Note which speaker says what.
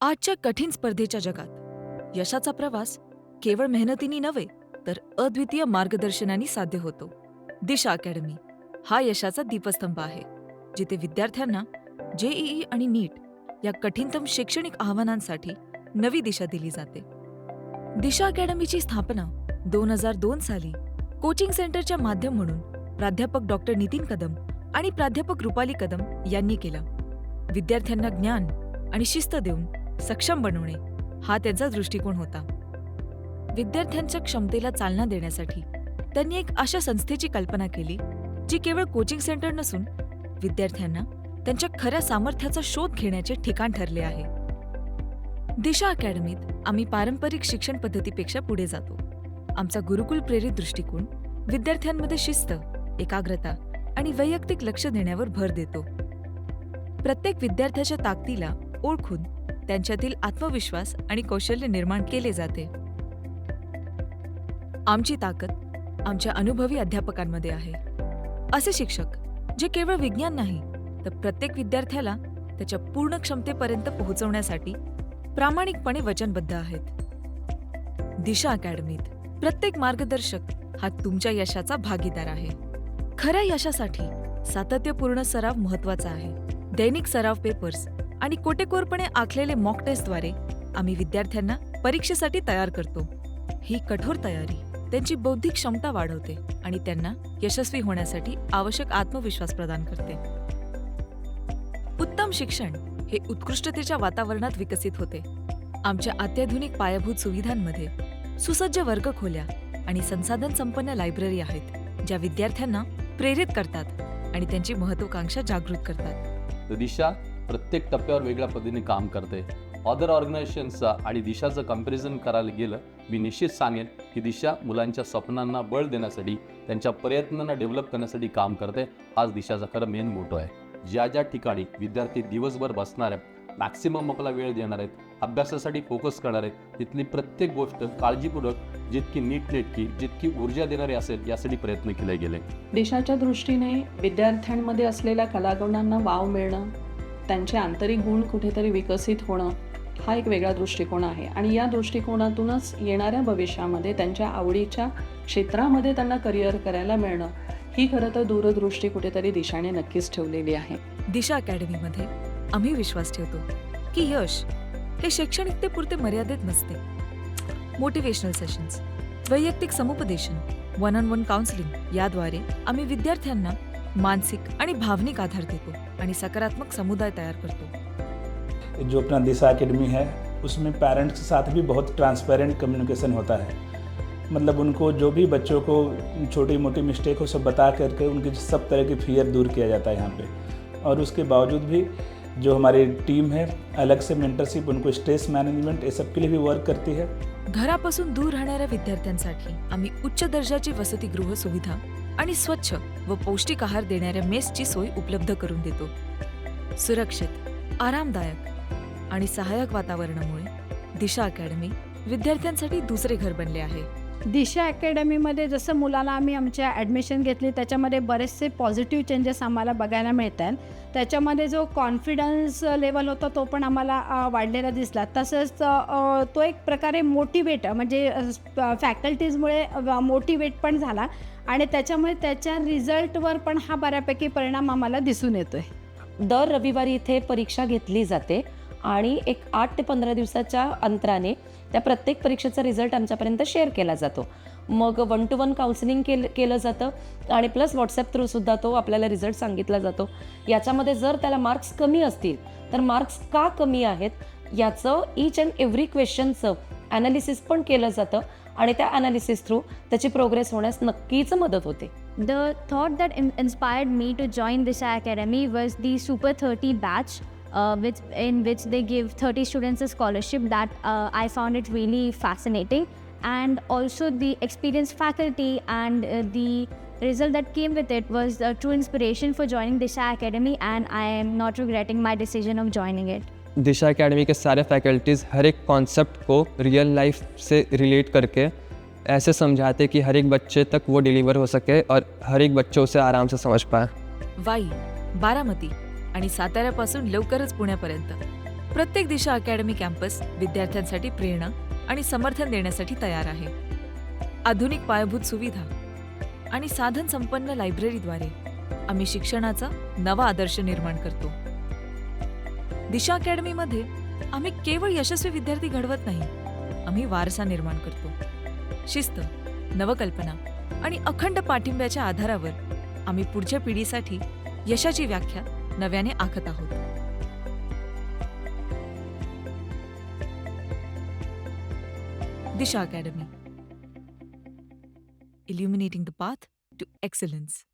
Speaker 1: आजच्या कठीण स्पर्धेच्या जगात यशाचा प्रवास केवळ मेहनतीने नव्हे तर अद्वितीय मार्गदर्शनाने साध्य होतो. दिशा अकॅडमी हा यशाचा दीपस्तंभ आहे, जिथे विद्यार्थ्यांना जेईई आणि नीट या कठीणतम शैक्षणिक आव्हानांसाठी नवी दिशा दिली जाते. दिशा अकॅडमीची स्थापना 2002 साली कोचिंग सेंटरच्या माध्यम म्हणून प्राध्यापक डॉक्टर नितीन कदम आणि प्राध्यापक रुपाली कदम यांनी केलं. विद्यार्थ्यांना ज्ञान आणि शिस्त देऊन सक्षम बनवणे हा त्यांचा दृष्टिकोन होता. विद्यार्थ्यांच्या क्षमतेला चालना देण्यासाठी त्यांनी एक अशा संस्थेची कल्पना केली जी केवळ कोचिंग सेंटर नसून विद्यार्थ्यांना त्यांच्या खऱ्या सामर्थ्याचा शोध घेण्याचे ठिकाण ठरले आहे. दिशा अकॅडमीत आम्ही पारंपरिक शिक्षण पद्धतीपेक्षा पुढे जातो. आमचा गुरुकुल प्रेरित दृष्टिकोन विद्यार्थ्यांमध्ये शिस्त, एकाग्रता आणि वैयक्तिक लक्ष देण्यावर भर देतो. प्रत्येक विद्यार्थ्याच्या ताकदीला ओळखून त्यांच्यातील आत्मविश्वास आणि कौशल्य निर्माण केले जाते. आमची ताकद आमच्या अनुभवी अध्यापकांमध्ये आहे. असे शिक्षक जे केवळ विज्ञान नाही तर प्रत्येक विद्यार्थ्याला त्याच्या पूर्ण क्षमतेपर्यंत पोहोचवण्यासाठी प्रामाणिकपणे वचनबद्ध आहेत. दिशा अकॅडमीत प्रत्येक मार्गदर्शक हा तुमच्या यशाचा भागीदार आहे. खऱ्या यशासाठी सातत्यपूर्ण सराव महत्वाचा आहे. दैनिक सराव पेपर्स आणि कोटेकोरपणे आखलेले मॉक टेस्टद्वारे आम्ही विद्यार्थ्यांना परीक्षेसाठी तयार करतो. ही कठोर तयारी त्यांची बौद्धिक क्षमता वाढवते आणि त्यांना यशस्वी होण्यासाठी आवश्यक आत्मविश्वास प्रदान करते. उत्तम शिक्षण हे उत्कृष्टतेच्या वातावरणात विकसित होते. आमच्या अत्याधुनिक पायाभूत सुविधांमध्ये सुसज्ज वर्गखोल्या आणि संसाधन संपन्न लायब्ररी आहेत, ज्या विद्यार्थ्यांना प्रेरित करतात आणि त्यांची महत्वाकांक्षा जागृत करतात.
Speaker 2: दिशा प्रत्येक टप्प्यावर वेगळ्या पद्धतीने काम करते. अदर ऑर्गनायझेशन्सचा आणि दिशाचं कम्पॅरिझन करायला गेलं, मी निश्चित सांगेन की दिशा मुलांच्या स्वप्नांना बळ देण्यासाठी, त्यांच्या प्रयत्नांना डेव्हलप करण्यासाठी काम करते. हाच दिशाचा खरं मेन मोटो आहे. ज्या ज्या ठिकाणी विद्यार्थी दिवसभर बसणार आहेत, मॅक्सिमम आपला वेळ देणार आहेत, अभ्यासासाठी फोकस करणार आहेत, तिथली प्रत्येक गोष्ट काळजीपूर्वक, जितकी नीटनेटकी, जितकी ऊर्जा देणारी असेल यासाठी प्रयत्न केले गेले.
Speaker 3: देशाच्या दृष्टीने विद्यार्थ्यांमध्ये असलेल्या कलागुणांना वाव मिळणं, त्यांचे आंतरिक गुण कुठेतरी विकसित होणं हा एक वेगळा दृष्टिकोन आहे. आणि या दृष्टिकोनातूनच येणाऱ्या भविष्यामध्ये त्यांच्या आवडीच्या क्षेत्रामध्ये त्यांना करिअर करायला मिळणं ही खरं तर दूरदृष्टी कुठेतरी दिशाने नक्कीच ठेवलेली आहे.
Speaker 1: दिशा अकॅडमीमध्ये आम्ही विश्वास ठेवतो की यश हे शैक्षणिकतेपुरते मर्यादित नसते. मोटिवेशनल सेशन्स, वैयक्तिक समुपदेशन, वन ऑन वन काउन्सिलिंग याद्वारे आम्ही विद्यार्थ्यांना मानसिक आणि भावनिक आधार देतो आणि सकारात्मक समुदाय तयार करतो.
Speaker 4: जो अपना दिशा एकेडमी है उसमें पेरेंट्स के साथ भी बहुत ट्रांसपेरेंट कम्युनिकेशन होता है. मतलब उनको जो भी बच्चों को छोटी मोटी मिस्टेक हो सब बता करके उनकी सब तरह की फियर दूर किया जाता है यहाँ पे. और उसके बावजूद भी जो हमारी टीम है अलग से मेंटरशिप, उनको स्ट्रेस मैनेजमेंट ये सब के लिए भी वर्क करती है.
Speaker 1: घरापासून दूर राहणाऱ्या विद्यार्थ्यांसाठी आम्ही उच्च दर्जाची वसतिगृह सुविधा आणि स्वच्छ व पौष्टिक आहार देणाऱ्या मेसची सोय उपलब्ध करून देतो. सुरक्षित, आरामदायक आणि सहाय्यक वातावरणामुळे दिशा अकॅडमी विद्यार्थ्यांसाठी दुसरे घर बनले आहे.
Speaker 5: दिशा अकॅडमीमध्ये जसं मुलाला आम्ही आमच्या ॲडमिशन घेतली त्याच्यामध्ये बरेचसे पॉझिटिव्ह चेंजेस आम्हाला बघायला मिळत आहेत. त्याच्यामध्ये जो कॉन्फिडन्स लेवल होता तो पण आम्हाला वाढलेला दिसला. तसंच तो एक प्रकारे मोटिवेट म्हणजे फॅकल्टीजमुळे मोटिवेट पण झाला आणि त्याच्यामुळे त्याच्या रिझल्टवर पण हा बऱ्यापैकी परिणाम आम्हाला दिसून येतो आहे.
Speaker 6: दर रविवारी इथे परीक्षा घेतली जाते आणि एक 8 ते 15 दिवसाच्या अंतराने त्या प्रत्येक परीक्षेचा रिझल्ट आमच्यापर्यंत शेअर केला जातो. मग 1 to 1 काउन्सिलिंग केलं जातं आणि प्लस व्हॉट्सॲप थ्रूसुद्धा तो आपल्याला रिझल्ट सांगितला जातो. याच्यामध्ये जर त्याला मार्क्स कमी असतील तर मार्क्स का कमी आहेत याचं ईच अँड एव्हरी क्वेश्चनचं ॲनालिसिस पण केलं जातं आणि त्या ॲनालिसिस थ्रू त्याची प्रोग्रेस होण्यास नक्कीच मदत होते.
Speaker 7: The thought that inspired me to join Disha Academy was the Super 30 batch, in which they give 30 students a scholarship. That I found it really fascinating, and also the experienced faculty and the result that came with it was a true inspiration for joining Disha Academy, and I am not regretting my decision of joining it.
Speaker 8: Disha Academy के सारे faculties हर एक concept को real life से relate करके ऐसे समझाते कि हर एक बच्चे तक वो डिलीवर हो सके और हर एक बच्चे उसे आराम से समझ पाए.
Speaker 1: वाई, बारामती आणि साताऱ्यापासून लवकरच पुण्यापर्यंत प्रत्येक दिशा अकॅडमी कॅम्पस विद्यार्थ्यांसाठी प्रेरणा आणि समर्थन देण्यासाठी तयार आहे. आधुनिक पायाभूत सुविधा आणि साधन संपन्न लायब्ररीद्वारे आम्ही शिक्षणाचा नवा आदर्श निर्माण करतो. दिशा अकॅडमीमध्ये आम्ही केवळ यशस्वी विद्यार्थी घडवत नाही, आम्ही वारसा निर्माण करतो. शिस्त, नवकल्पना आणि अखंड पाठिंब्याच्या आधारावर आम्ही पुढच्या पिढीसाठी यशाची व्याख्या नव्याने आखत आहोत. दिशा academy, illuminating the path to excellence.